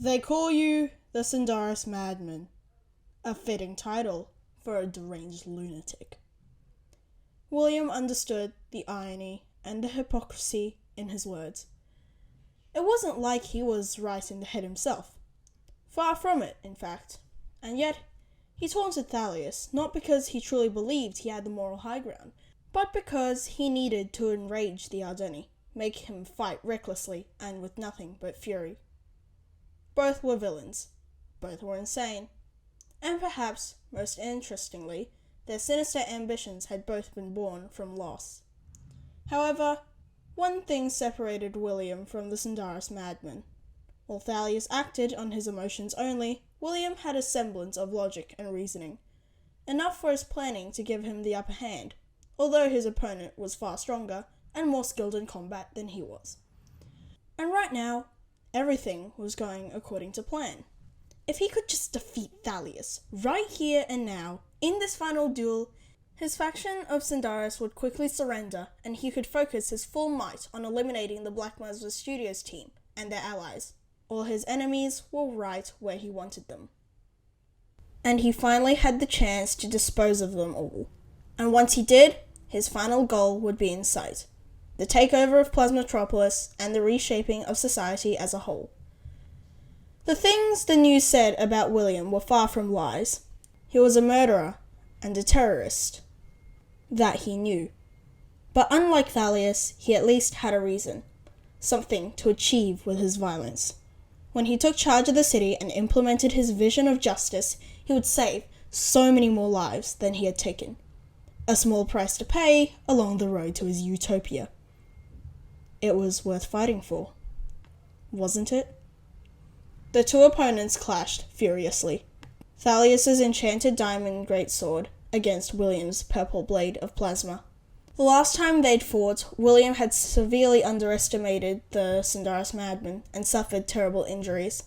They call you the Sindaris Madman, a fitting title for a deranged lunatic. William understood the irony and the hypocrisy in his words. It wasn't like he was right in the head himself. Far from it, in fact. And yet, he taunted Thalius not because he truly believed he had the moral high ground, but because he needed to enrage the Ardeni, make him fight recklessly and with nothing but fury. Both were villains. Both were insane. And perhaps, most interestingly, their sinister ambitions had both been born from loss. However, one thing separated William from the Sindaris madman. While Thalius acted on his emotions only, William had a semblance of logic and reasoning, enough for his planning to give him the upper hand, although his opponent was far stronger and more skilled in combat than he was. And right now, everything was going according to plan. If he could just defeat Thalius, right here and now, in this final duel, his faction of Sindaris would quickly surrender, and he could focus his full might on eliminating the Black Mazda Studios team and their allies. All his enemies were right where he wanted them. And he finally had the chance to dispose of them all. And once he did, his final goal would be in sight: the takeover of Plasmatropolis and the reshaping of society as a whole. The things the news said about William were far from lies. He was a murderer and a terrorist. That he knew. But unlike Thalius, he at least had a reason. Something to achieve with his violence. When he took charge of the city and implemented his vision of justice, he would save so many more lives than he had taken. A small price to pay along the road to his utopia. It was worth fighting for. Wasn't it? The two opponents clashed furiously. Thalius's enchanted diamond greatsword against William's purple blade of plasma. The last time they'd fought, William had severely underestimated the Sindaris madman and suffered terrible injuries.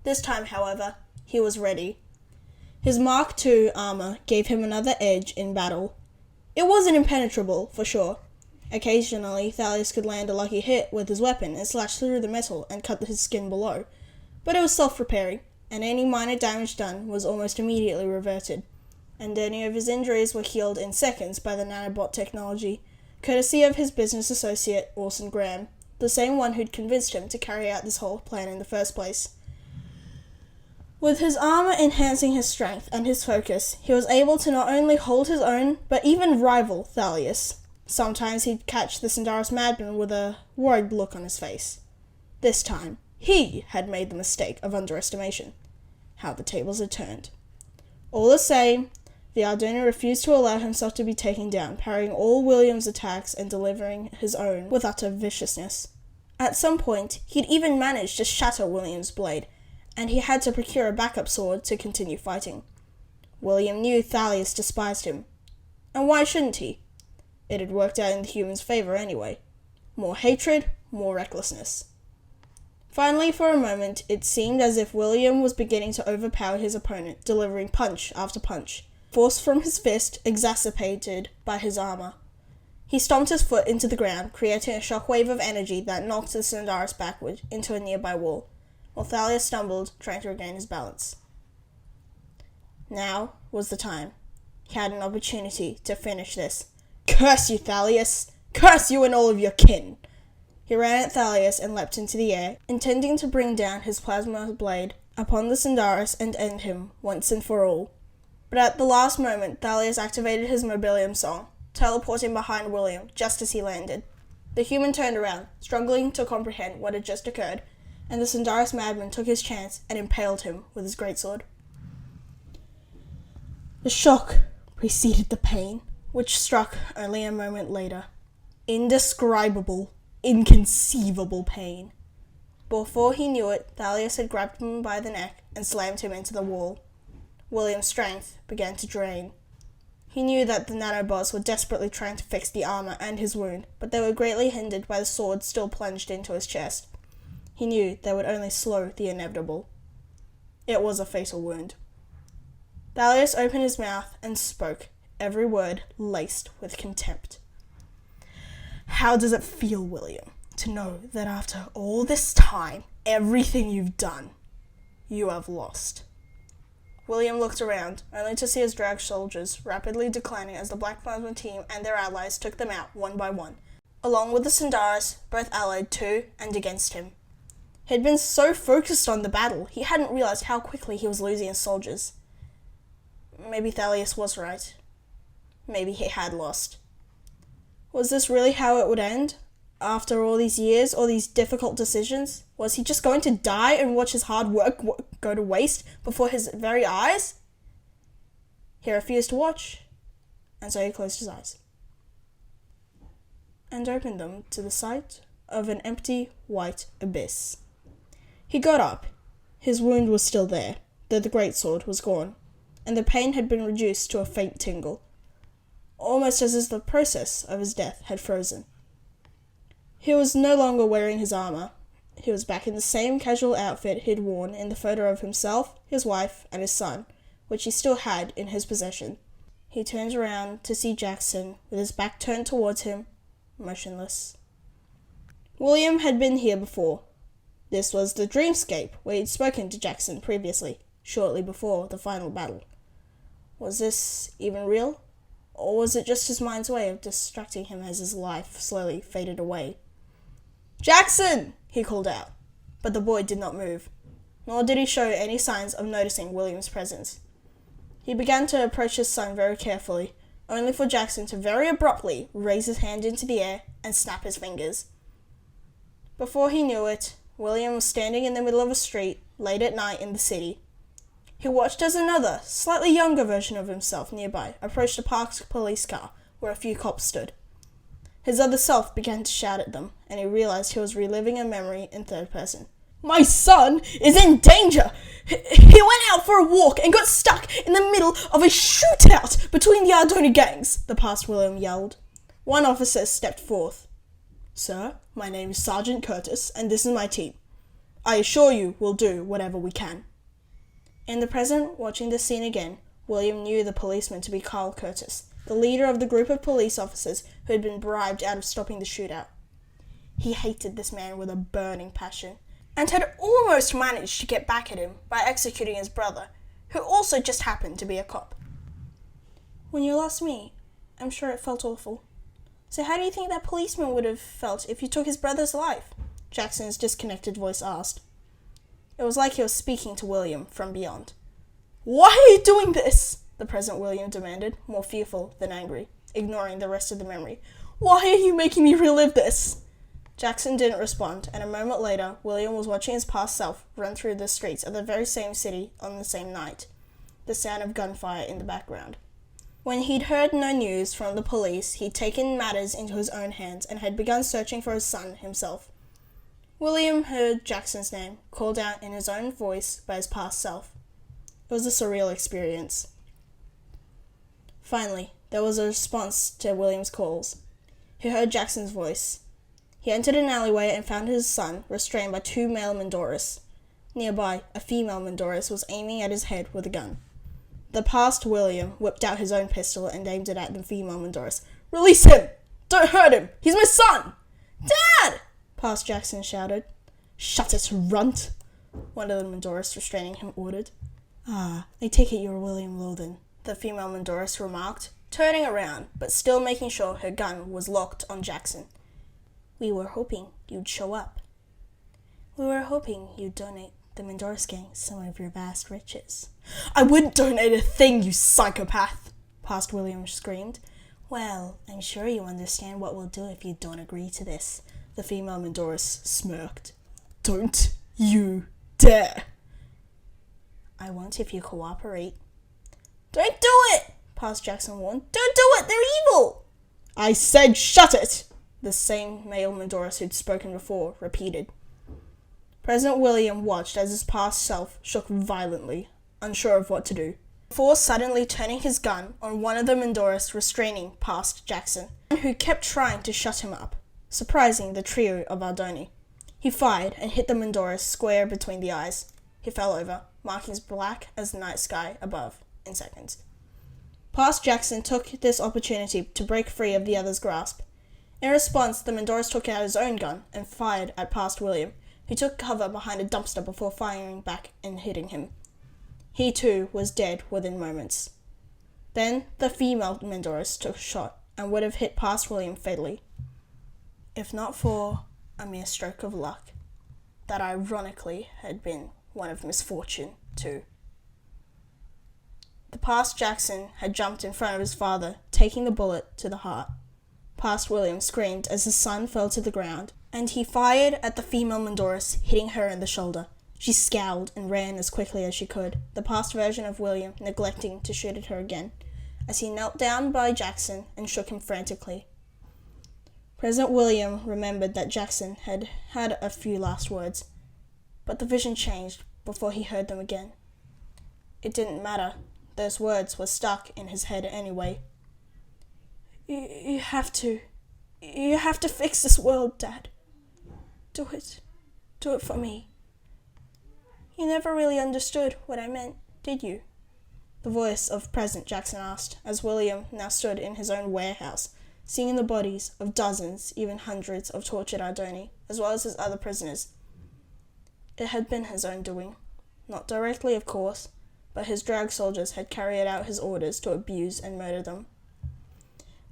This time, however, he was ready. His Mark II armor gave him another edge in battle. It wasn't impenetrable, for sure. Occasionally, Thalius could land a lucky hit with his weapon and slash through the metal and cut his skin below. But it was self-repairing, and any minor damage done was almost immediately reverted, and any of his injuries were healed in seconds by the nanobot technology, courtesy of his business associate, Orson Graham, the same one who'd convinced him to carry out this whole plan in the first place. With his armor enhancing his strength and his focus, he was able to not only hold his own, but even rival Thalius. Sometimes he'd catch the Sindaris madman with a worried look on his face. This time, he had made the mistake of underestimation. How the tables had turned. All the same, the Ardeni refused to allow himself to be taken down, parrying all William's attacks and delivering his own with utter viciousness. At some point, he'd even managed to shatter William's blade, and he had to procure a backup sword to continue fighting. William knew Thalius despised him. And why shouldn't he? It had worked out in the human's favor anyway. More hatred, more recklessness. Finally, for a moment, it seemed as if William was beginning to overpower his opponent, delivering punch after punch, force from his fist exacerbated by his armor. He stomped his foot into the ground, creating a shockwave of energy that knocked the Sindaris backward into a nearby wall, while Thalius stumbled, trying to regain his balance. Now was the time. He had an opportunity to finish this. Curse you, Thalius! Curse you and all of your kin! He ran at Thalius and leapt into the air, intending to bring down his plasma blade upon the Sindaris and end him once and for all. But at the last moment, Thalius activated his Mobilium song, teleporting behind William just as he landed. The human turned around, struggling to comprehend what had just occurred, and the Sindaris madman took his chance and impaled him with his greatsword. The shock preceded the pain, which struck only a moment later. Indescribable, inconceivable pain. Before he knew it, Thalius had grabbed him by the neck and slammed him into the wall. William's strength began to drain. He knew that the nanobots were desperately trying to fix the armor and his wound, but they were greatly hindered by the sword still plunged into his chest. He knew they would only slow the inevitable. It was a fatal wound. Thalius opened his mouth and spoke, every word laced with contempt. How does it feel, William, to know that after all this time, everything you've done, you have lost." William looked around, only to see his drag soldiers rapidly declining as the Black Klansman team and their allies took them out one by one, along with the Sindaris, both allied to and against him. He had been so focused on the battle, he hadn't realized how quickly he was losing his soldiers. Maybe Thalius was right. Maybe he had lost. Was this really how it would end? After all these years, all these difficult decisions? Was he just going to die and watch his hard work go to waste before his very eyes? He refused to watch, and so he closed his eyes and opened them to the sight of an empty white abyss. He got up. His wound was still there, though the greatsword was gone, and the pain had been reduced to a faint tingle, almost as if the process of his death had frozen. He was no longer wearing his armor. He was back in the same casual outfit he'd worn in the photo of himself, his wife, and his son, which he still had in his possession. He turned around to see Jackson, with his back turned towards him, motionless. William had been here before. This was the dreamscape where he'd spoken to Jackson previously, shortly before the final battle. Was this even real? Or was it just his mind's way of distracting him as his life slowly faded away? "Jackson!" he called out, but the boy did not move, nor did he show any signs of noticing William's presence. He began to approach his son very carefully, only for Jackson to very abruptly raise his hand into the air and snap his fingers. Before he knew it, William was standing in the middle of a street, late at night in the city. He watched as another, slightly younger version of himself nearby approached a parked police car where a few cops stood. His other self began to shout at them, and he realized he was reliving a memory in third person. "My son is in danger! He went out for a walk and got stuck in the middle of a shootout between the Ardoni gangs," the past William yelled. One officer stepped forth. "Sir, my name is Sergeant Curtis, and this is my team. I assure you we'll do whatever we can." In the present, watching the scene again, William knew the policeman to be Carl Curtis, the leader of the group of police officers who had been bribed out of stopping the shootout. He hated this man with a burning passion, and had almost managed to get back at him by executing his brother, who also just happened to be a cop. "When you lost me, I'm sure it felt awful. So how do you think that policeman would have felt if you took his brother's life?" Jackson's disconnected voice asked. It was like he was speaking to William from beyond. "Why are you doing this?" the present William demanded, more fearful than angry, ignoring the rest of the memory. "Why are you making me relive this?" Jackson didn't respond, and a moment later, William was watching his past self run through the streets of the very same city on the same night, the sound of gunfire in the background. When he'd heard no news from the police, he'd taken matters into his own hands and had begun searching for his son himself. William heard Jackson's name, called out in his own voice by his past self. It was a surreal experience. Finally, there was a response to William's calls. He heard Jackson's voice. He entered an alleyway and found his son restrained by two male Mendoras. Nearby, a female Mendoras was aiming at his head with a gun. The past William whipped out his own pistol and aimed it at the female Mendoras. "Release him! Don't hurt him! He's my son!" "Dad!" past Jackson shouted. "Shut it, runt!" one of the Mendoras restraining him ordered. "Ah, I take it you're William Loden," the female Mendoras remarked, turning around, but still making sure her gun was locked on Jackson. "We were hoping you'd show up." "We were hoping you'd donate the Mendoras gang some of your vast riches." "I wouldn't donate a thing, you psychopath!" past William screamed. "Well, I'm sure you understand what we'll do if you don't agree to this," the female Mendoras smirked. "Don't you dare!" "I won't if you cooperate." "Don't do it!" past Jackson warned. "Don't do it! They're evil!" "I said shut it!" the same male Mendoras who'd spoken before repeated. President William watched as his past self shook violently, unsure of what to do, before suddenly turning his gun on one of the Mendoras restraining past Jackson, who kept trying to shut him up, surprising the trio of Ardoni. He fired and hit the Mendoras square between the eyes. He fell over, markings black as the night sky above, in seconds. Past Jackson took this opportunity to break free of the other's grasp. In response, the Mendoras took out his own gun and fired at past William, who took cover behind a dumpster before firing back and hitting him. He too was dead within moments. Then the female Mendoris took a shot and would have hit past William fatally, if not for a mere stroke of luck that ironically had been one of misfortune too. The past Jackson had jumped in front of his father, taking the bullet to the heart. Past William screamed as his son fell to the ground, and he fired at the female Mendoris, hitting her in the shoulder. She scowled and ran as quickly as she could, the past version of William neglecting to shoot at her again, as he knelt down by Jackson and shook him frantically. Present William remembered that Jackson had had a few last words, but the vision changed before he heard them again. It didn't matter. Those words were stuck in his head anyway. You have to fix this world, Dad. Do it for me. You never really understood what I meant, did you? The voice of present Jackson asked, as William now stood in his own warehouse, seeing the bodies of dozens, even hundreds of tortured Ardoni, as well as his other prisoners. It had been his own doing. Not directly, of course, but his drag soldiers had carried out his orders to abuse and murder them.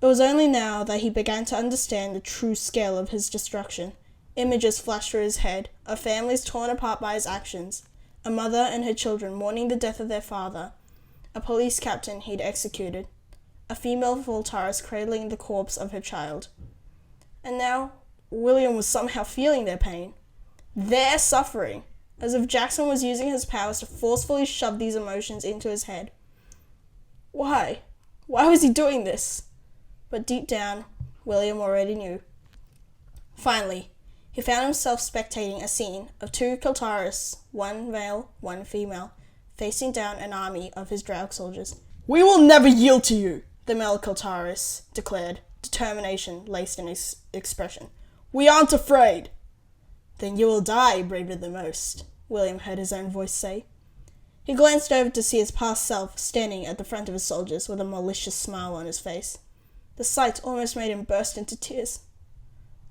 It was only now that he began to understand the true scale of his destruction. Images flashed through his head, of families torn apart by his actions, a mother and her children mourning the death of their father, a police captain he'd executed, a female Voltaris cradling the corpse of her child. And now, William was somehow feeling their pain, their suffering, as if Jackson was using his powers to forcefully shove these emotions into his head. Why? Why was he doing this? But deep down, William already knew. Finally, he found himself spectating a scene of two Keltaris, one male, one female, facing down an army of his Draug soldiers. "We will never yield to you," the male Keltaris declared, determination laced in his expression. "We aren't afraid." "Then you will die braver than most," William heard his own voice say. He glanced over to see his past self standing at the front of his soldiers with a malicious smile on his face. The sight almost made him burst into tears.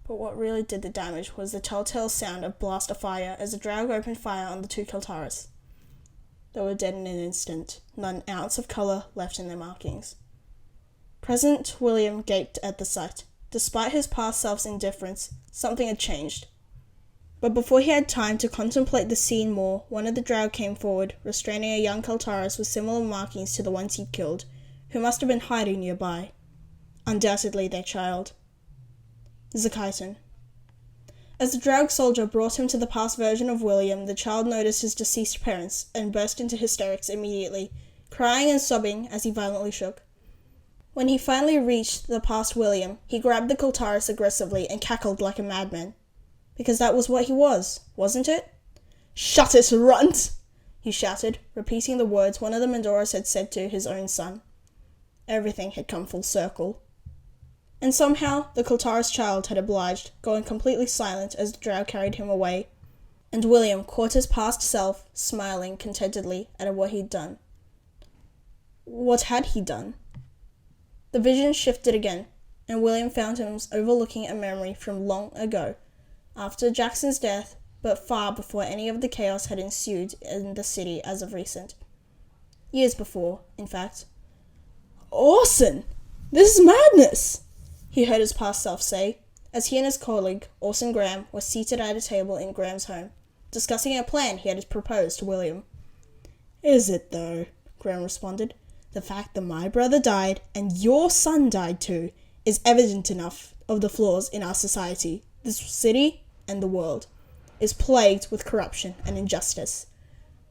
But what really did the damage was the telltale sound of blast of fire as the Draug opened fire on the two Keltaris. They were dead in an instant, not an ounce of colour left in their markings. Present William gaped at the sight. Despite his past self's indifference, something had changed. But before he had time to contemplate the scene more, one of the Draug came forward, restraining a young Keltaris with similar markings to the ones he'd killed, who must have been hiding nearby. Undoubtedly their child. Zakaiton. As the Draug soldier brought him to the past version of William, the child noticed his deceased parents and burst into hysterics immediately, crying and sobbing as he violently shook. When he finally reached the past William, he grabbed the Keltaris aggressively and cackled like a madman. Because that was what he was, wasn't it? "Shut it, runt!" he shouted, repeating the words one of the Mendoras had said to his own son. Everything had come full circle. And somehow the Keltaris child had obliged, going completely silent as the Drow carried him away, and William caught his past self, smiling contentedly at what he'd done. What had he done? The vision shifted again, and William found him overlooking a memory from long ago, after Jackson's death, but far before any of the chaos had ensued in the city as of recent. Years before, in fact. "Orson! This is madness!" he heard his past self say, as he and his colleague, Orson Graham, were seated at a table in Graham's home, discussing a plan he had proposed to William. "Is it, though?" Graham responded. "The fact that my brother died, and your son died too, is evident enough of the flaws in our society. This city, and the world, is plagued with corruption and injustice.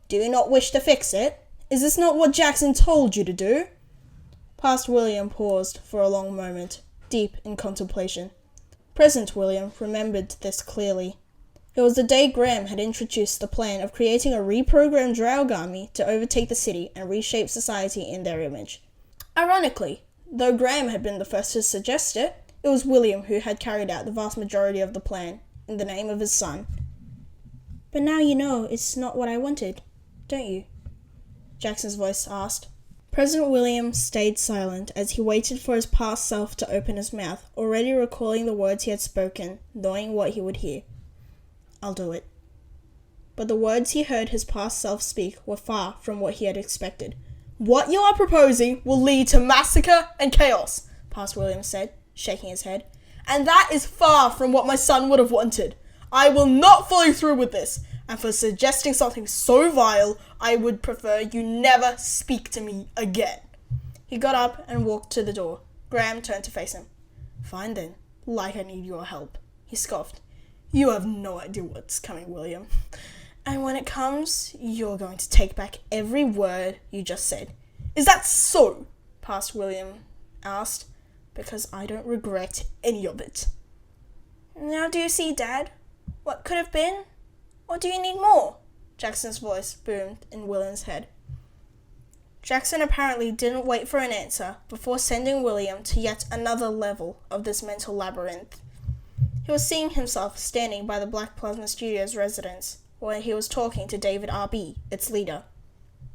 Do you not wish to fix it? Is this not what Jackson told you to do?" Past William paused for a long moment, deep in contemplation. Present William remembered this clearly. It was the day Graham had introduced the plan of creating a reprogrammed Draug army to overtake the city and reshape society in their image. Ironically, though Graham had been the first to suggest it, it was William who had carried out the vast majority of the plan, in the name of his son. "But now you know it's not what I wanted, don't you?" Jackson's voice asked. President William stayed silent as he waited for his past self to open his mouth, already recalling the words he had spoken, knowing what he would hear. "I'll do it," but the words he heard his past self speak were far from what he had expected. "What you are proposing will lead to massacre and chaos," Past William said, shaking his head. "And that is far from what my son would have wanted. I will not follow through with this, and for suggesting something so vile, I would prefer you never speak to me again." He got up and walked to the door. Graham turned to face him. "Fine then, like I need your help," he scoffed. "You have no idea what's coming, William. And when it comes, you're going to take back every word you just said." "Is that so?" Past William asked. "Because I don't regret any of it." "Now do you see, Dad? What could have been? Or do you need more?" Jackson's voice boomed in William's head. Jackson apparently didn't wait for an answer before sending William to yet another level of this mental labyrinth. He was seeing himself standing by the Black Plasma Studios residence where he was talking to David R.B., its leader.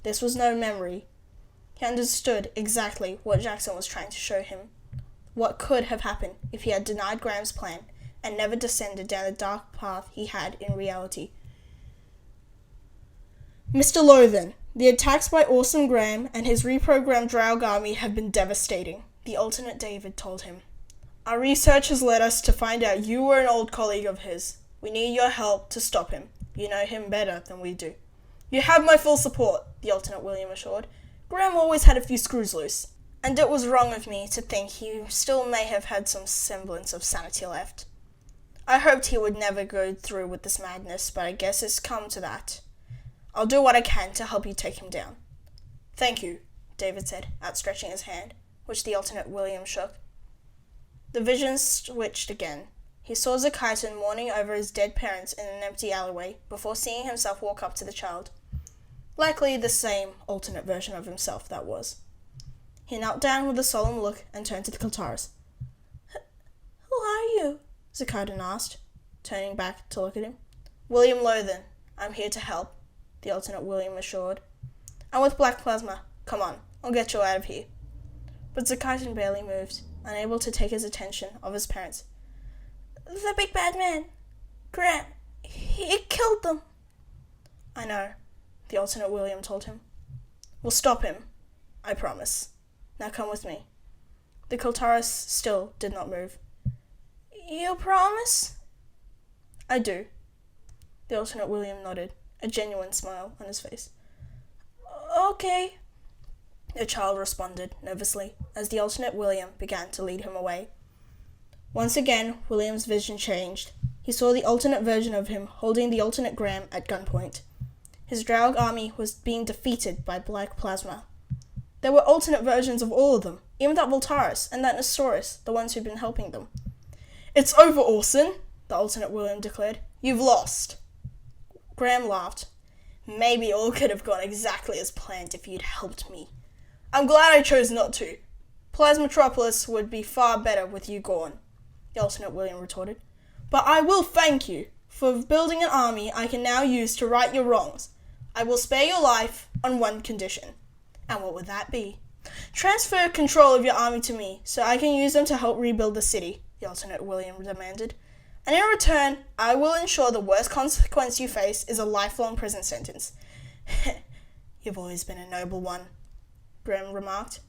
This was no memory. He understood exactly what Jackson was trying to show him. What could have happened if he had denied Graham's plan and never descended down the dark path he had in reality. "Mr. Loathen, the attacks by Awesome Graham and his reprogrammed Draug army have been devastating," the alternate David told him. "Our research has led us to find out you were an old colleague of his. We need your help to stop him. You know him better than we do." "You have my full support," the alternate William assured. "Graham always had a few screws loose, and it was wrong of me to think he still may have had some semblance of sanity left. I hoped he would never go through with this madness, but I guess it's come to that. I'll do what I can to help you take him down." "Thank you," David said, outstretching his hand, which the alternate William shook. The vision switched again. He saw Zakaitan mourning over his dead parents in an empty alleyway before seeing himself walk up to the child. Likely the same alternate version of himself, that was. He knelt down with a solemn look and turned to the Kaltaris. "Who are you?" Zakaitan asked, turning back to look at him. "William Loathen. I'm here to help," the alternate William assured. "I'm with Black Plasma. Come on, I'll get you out of here." But Zakaitan barely moved, unable to take his attention off his parents. "The big bad man. Graham. He killed them." "I know," the alternate William told him. "We'll stop him. I promise. Now come with me." The Kaltaris still did not move. "You promise?" "I do." The alternate William nodded, a genuine smile on his face. "Okay," the child responded nervously as the alternate William began to lead him away. Once again, William's vision changed. He saw the alternate version of him holding the alternate Graham at gunpoint. His Draug army was being defeated by Black Plasma. There were alternate versions of all of them, even that Voltaris and that Nestoris, the ones who'd been helping them. "It's over, Orson," the alternate William declared. "You've lost." Graham laughed. "Maybe all could have gone exactly as planned if you'd helped me. I'm glad I chose not to. Plasmatropolis would be far better with you gone," the alternate William retorted. "But I will thank you for building an army I can now use to right your wrongs. I will spare your life on one condition." "And what would that be?" "Transfer control of your army to me so I can use them to help rebuild the city," the alternate William demanded. "And in return, I will ensure the worst consequence you face is a lifelong prison sentence." "You've always been a noble one," Graham remarked.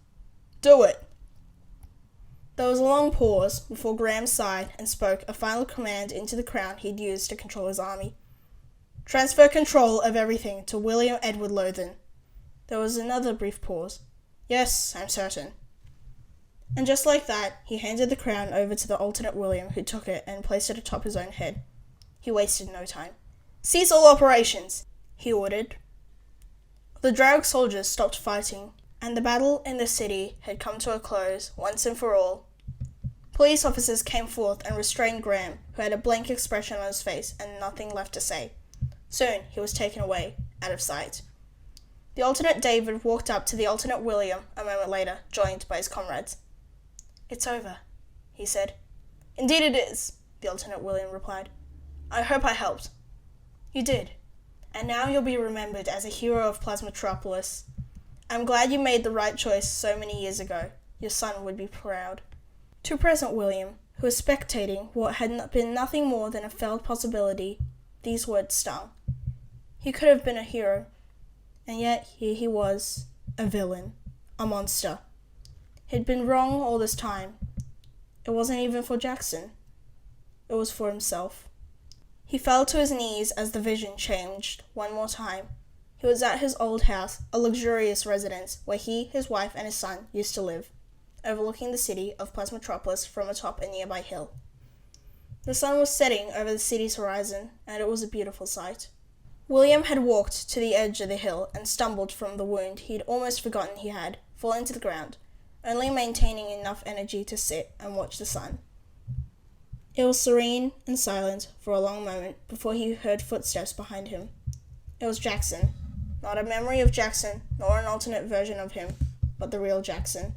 "Do it." There was a long pause before Graham sighed and spoke a final command into the crown he'd used to control his army. "Transfer control of everything to William Edward Loathen." There was another brief pause. "Yes, I'm certain." And just like that, he handed the crown over to the alternate William, who took it and placed it atop his own head. He wasted no time. "Cease all operations," he ordered. The Draug soldiers stopped fighting, and the battle in the city had come to a close once and for all. Police officers came forth and restrained Graham, who had a blank expression on his face and nothing left to say. Soon he was taken away, out of sight. The alternate David walked up to the alternate William a moment later, joined by his comrades. "It's over," he said. "Indeed it is," the alternate William replied. "I hope I helped." "You did. And now you'll be remembered as a hero of Plasmatropolis. I'm glad you made the right choice so many years ago. Your son would be proud." To present William, who was spectating what had been nothing more than a failed possibility, these words stung. He could have been a hero, and yet here he was, a villain, a monster. He'd been wrong all this time. It wasn't even for Jackson. It was for himself. He fell to his knees as the vision changed one more time. He was at his old house, a luxurious residence where he, his wife, and his son used to live, overlooking the city of Plasmatropolis from atop a nearby hill. The sun was setting over the city's horizon, and it was a beautiful sight. William had walked to the edge of the hill and stumbled from the wound he'd almost forgotten he had, falling to the ground, only maintaining enough energy to sit and watch the sun. It was serene and silent for a long moment before he heard footsteps behind him. It was Jackson. Not a memory of Jackson, nor an alternate version of him, but the real Jackson.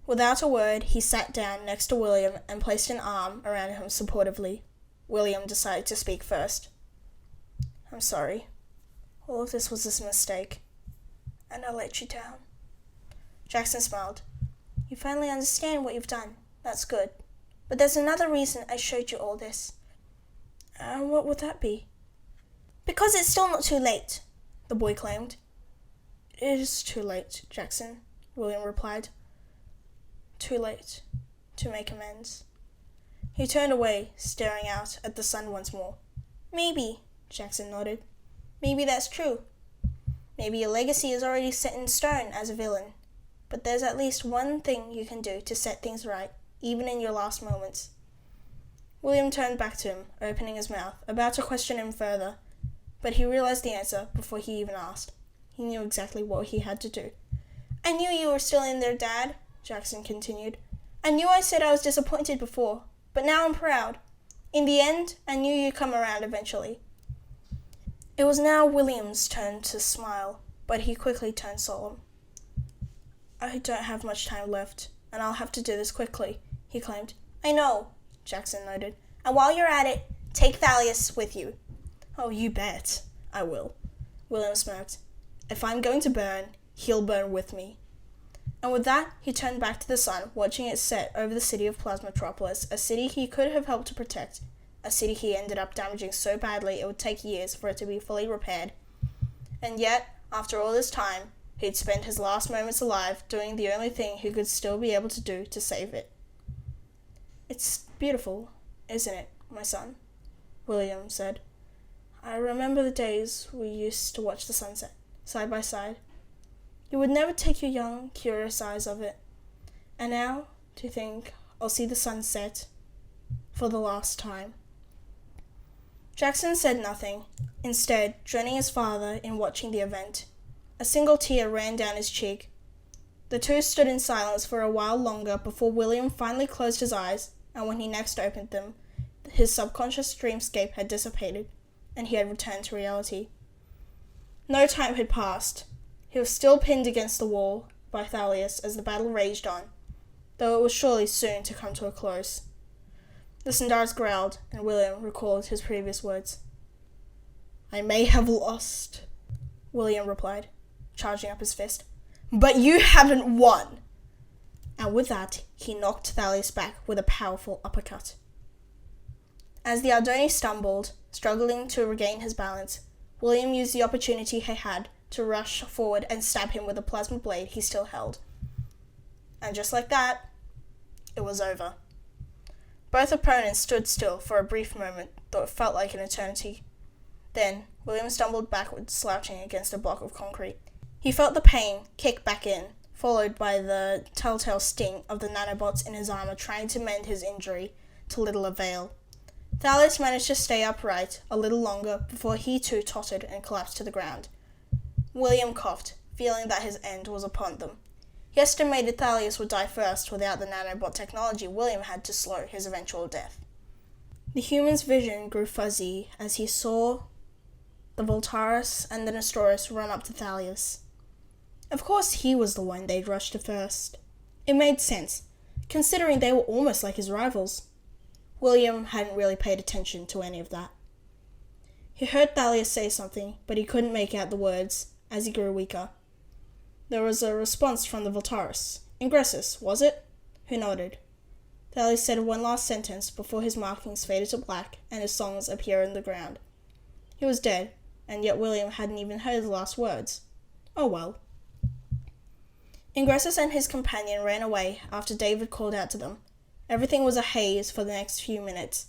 Without a word, he sat down next to William and placed an arm around him supportively. William decided to speak first. "I'm sorry. All of this was a mistake, and I let you down." Jackson smiled. "You finally understand what you've done. That's good. But there's another reason I showed you all this." "And what would that be?" "Because it's still not too late," the boy claimed. "It is too late, Jackson," William replied. "Too late to make amends." He turned away, staring out at the sun once more. "Maybe," Jackson nodded. "Maybe that's true. Maybe your legacy is already set in stone as a villain. But there's at least one thing you can do to set things right, even in your last moments." William turned back to him, opening his mouth, about to question him further, but he realized the answer before he even asked. He knew exactly what he had to do. "I knew you were still in there, Dad," Jackson continued. "I knew I said I was disappointed before, but now I'm proud. In the end, I knew you'd come around eventually." It was now William's turn to smile, but he quickly turned solemn. "I don't have much time left, and I'll have to do this quickly," he claimed. "I know," Jackson noted. "And while you're at it, take Thalius with you." "Oh, you bet. I will," William smirked. "If I'm going to burn, he'll burn with me." And with that, he turned back to the sun, watching it set over the city of Plasmatropolis, a city he could have helped to protect, a city he ended up damaging so badly it would take years for it to be fully repaired. And yet, after all this time, he'd spent his last moments alive doing the only thing he could still be able to do to save it. "It's beautiful, isn't it, my son?" William said. "I remember the days we used to watch the sunset, side by side. You would never take your young, curious eyes off it. And now, to think I'll see the sun set for the last time." Jackson said nothing, instead joining his father in watching the event. A single tear ran down his cheek. The two stood in silence for a while longer before William finally closed his eyes, and when he next opened them, his subconscious dreamscape had dissipated, and he had returned to reality. No time had passed. He was still pinned against the wall by Thalius as the battle raged on, though it was surely soon to come to a close. The Sindars growled, and William recalled his previous words. "I may have lost," William replied, charging up his fist, "but you haven't won." And with that, he knocked Thalius back with a powerful uppercut. As the Ardoni stumbled, struggling to regain his balance, William used the opportunity he had to rush forward and stab him with a plasma blade he still held. And just like that, it was over. Both opponents stood still for a brief moment, though it felt like an eternity. Then, William stumbled backwards, slouching against a block of concrete. He felt the pain kick back in, followed by the telltale sting of the nanobots in his armor trying to mend his injury, to little avail. Thalius managed to stay upright a little longer before he too tottered and collapsed to the ground. William coughed, feeling that his end was upon them. He estimated Thalius would die first without the nanobot technology William had to slow his eventual death. The human's vision grew fuzzy as he saw the Voltaris and the Nestoris run up to Thalius. Of course he was the one they'd rushed to first. It made sense, considering they were almost like his rivals. William hadn't really paid attention to any of that. He heard Thalius say something, but he couldn't make out the words as he grew weaker. There was a response from the Voltaris. "Ingressus, was it?" Who nodded. Thalius said one last sentence before his markings faded to black and his songs appeared in the ground. He was dead, and yet William hadn't even heard the last words. Oh well. Ingressus and his companion ran away after David called out to them. Everything was a haze for the next few minutes,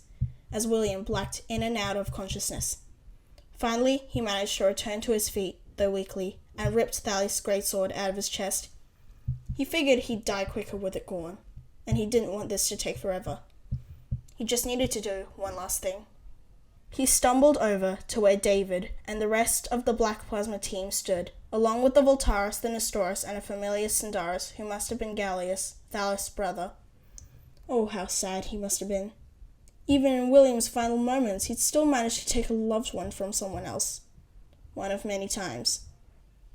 as William blacked in and out of consciousness. Finally, he managed to return to his feet, though weakly, and ripped Thalia's greatsword out of his chest. He figured he'd die quicker with it gone, and he didn't want this to take forever. He just needed to do one last thing. He stumbled over to where David and the rest of the Black Plasma team stood, along with the Voltaris, the Nestorus, and a familiar Sindaris who must have been Gallius, Thalia's brother. Oh, how sad he must have been. Even in William's final moments, he'd still managed to take a loved one from someone else. One of many times.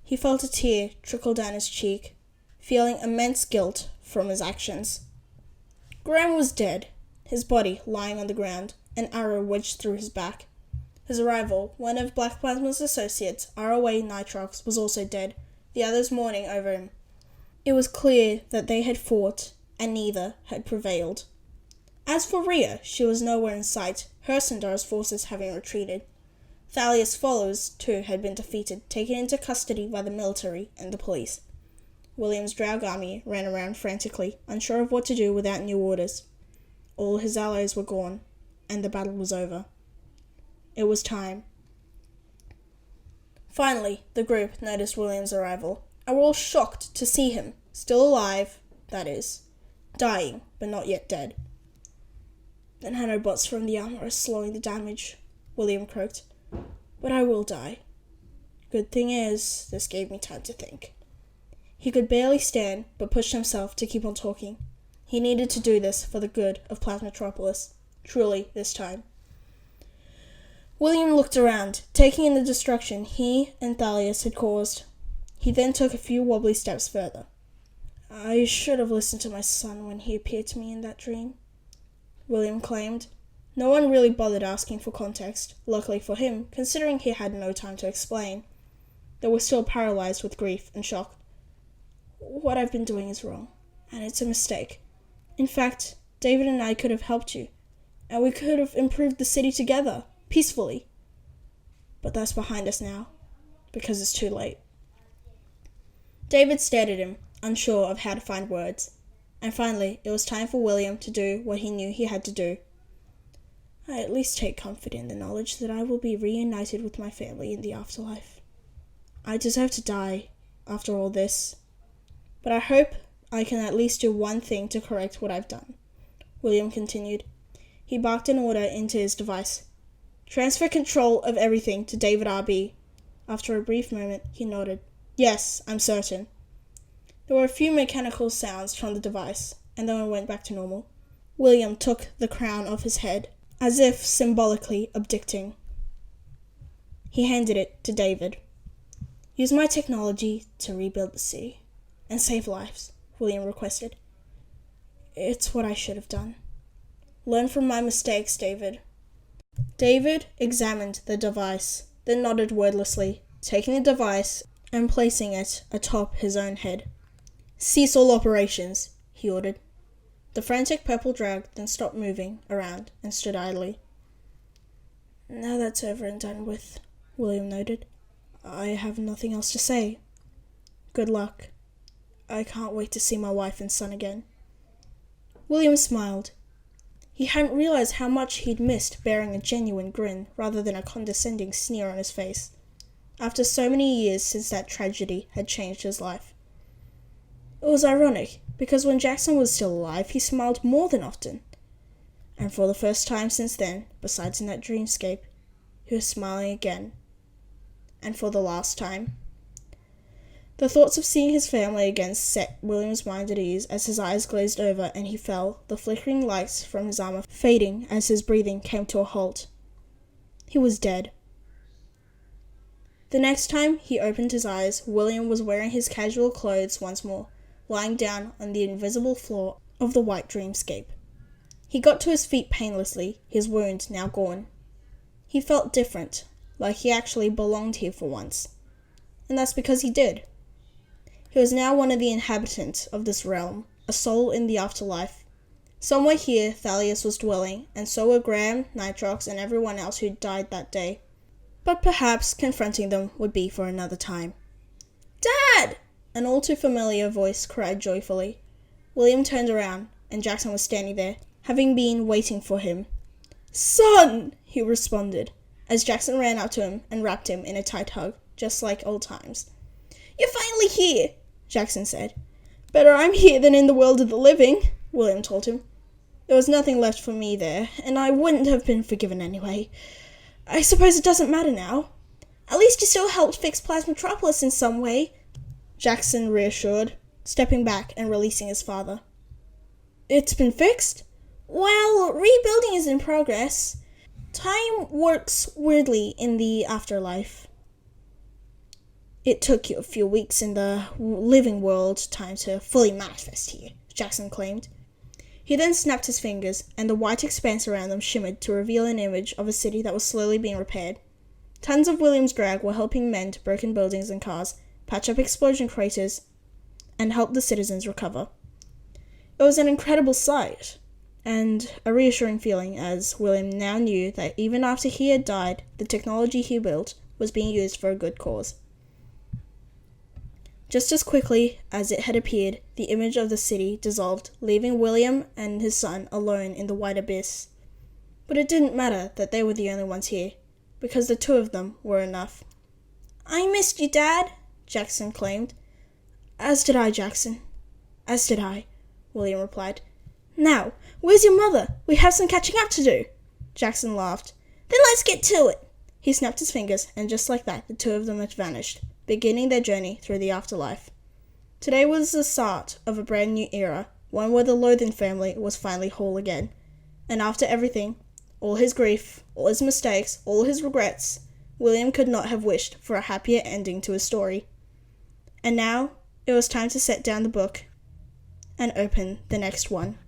He felt a tear trickle down his cheek, feeling immense guilt from his actions. Graham was dead, his body lying on the ground, an arrow wedged through his back. His rival, one of Black Plasma's associates, ROA Nitrox, was also dead, the others mourning over him. It was clear that they had fought, and neither had prevailed. As for Rhea, she was nowhere in sight, her Sindaris forces having retreated. Thalia's followers, too, had been defeated, taken into custody by the military and the police. William's Draug army ran around frantically, unsure of what to do without new orders. All his allies were gone, and the battle was over. It was time. Finally, the group noticed William's arrival, and were all shocked to see him, still alive, that is, dying, but not yet dead. The nanobots from the armor are slowing the damage, William croaked. But I will die. Good thing is, this gave me time to think. He could barely stand, but pushed himself to keep on talking. He needed to do this for the good of Plasmatropolis. Truly, this time. William looked around, taking in the destruction he and Thalius had caused. He then took a few wobbly steps further. I should have listened to my son when he appeared to me in that dream, William claimed. No one really bothered asking for context, luckily for him, considering he had no time to explain. They were still paralyzed with grief and shock. What I've been doing is wrong, and it's a mistake. In fact, David and I could have helped you, and we could have improved the city together, peacefully. But that's behind us now, because it's too late. David stared at him, unsure of how to find words, and finally it was time for William to do what he knew he had to do. I at least take comfort in the knowledge that I will be reunited with my family in the afterlife. I deserve to die after all this, but I hope I can at least do one thing to correct what I've done, William continued. He barked an order into his device. Transfer control of everything to David R.B. After a brief moment, he nodded. Yes, I'm certain. There were a few mechanical sounds from the device, and then it went back to normal. William took the crown off his head, as if symbolically abdicting. He handed it to David. Use my technology to rebuild the city and save lives, William requested. It's what I should have done. Learn from my mistakes, David. David examined the device, then nodded wordlessly, taking the device and placing it atop his own head. Cease all operations, he ordered. The frantic purple Draug then stopped moving around and stood idly. Now that's over and done with, William noted. I have nothing else to say. Good luck. I can't wait to see my wife and son again. William smiled. He hadn't realized how much he'd missed bearing a genuine grin rather than a condescending sneer on his face, after so many years since that tragedy had changed his life. It was ironic, because when Jackson was still alive, he smiled more than often. And for the first time since then, besides in that dreamscape, he was smiling again. And for the last time. The thoughts of seeing his family again set William's mind at ease as his eyes glazed over and he fell, the flickering lights from his armor fading as his breathing came to a halt. He was dead. The next time he opened his eyes, William was wearing his casual clothes once more, lying down on the invisible floor of the white dreamscape. He got to his feet painlessly, his wound now gone. He felt different, like he actually belonged here for once. And that's because he did. He was now one of the inhabitants of this realm, a soul in the afterlife. Somewhere here Thalius was dwelling, and so were Graham, Nitrox, and everyone else who died that day. But perhaps confronting them would be for another time. "Dad!" an all too familiar voice cried joyfully. William turned around, and Jackson was standing there, having been waiting for him. "Son!" he responded, as Jackson ran up to him and wrapped him in a tight hug, just like old times. "You're finally here," Jackson said. "Better I'm here than in the world of the living," William told him. "There was nothing left for me there, and I wouldn't have been forgiven anyway. I suppose it doesn't matter now. At least you still helped fix Plasmatropolis in some way," Jackson reassured, stepping back and releasing his father. "It's been fixed?" "Well, rebuilding is in progress. Time works weirdly in the afterlife." "It took you a few weeks in the living world time to fully manifest here," Jackson claimed. He then snapped his fingers, and the white expanse around them shimmered to reveal an image of a city that was slowly being repaired. Tons of William's drag were helping mend broken buildings and cars, patch up explosion craters, and help the citizens recover. It was an incredible sight, and a reassuring feeling, as William now knew that even after he had died, the technology he built was being used for a good cause. Just as quickly as it had appeared, the image of the city dissolved, leaving William and his son alone in the white abyss. But it didn't matter that they were the only ones here, because the two of them were enough. "I missed you, Dad," Jackson claimed. "As did I, Jackson. As did I," William replied. "Now, where's your mother? We have some catching up to do." Jackson laughed. "Then let's get to it." He snapped his fingers, and just like that, the two of them had vanished, beginning their journey through the afterlife. Today was the start of a brand new era, one where the Lothing family was finally whole again. And after everything, all his grief, all his mistakes, all his regrets, William could not have wished for a happier ending to his story. And now, it was time to set down the book and open the next one.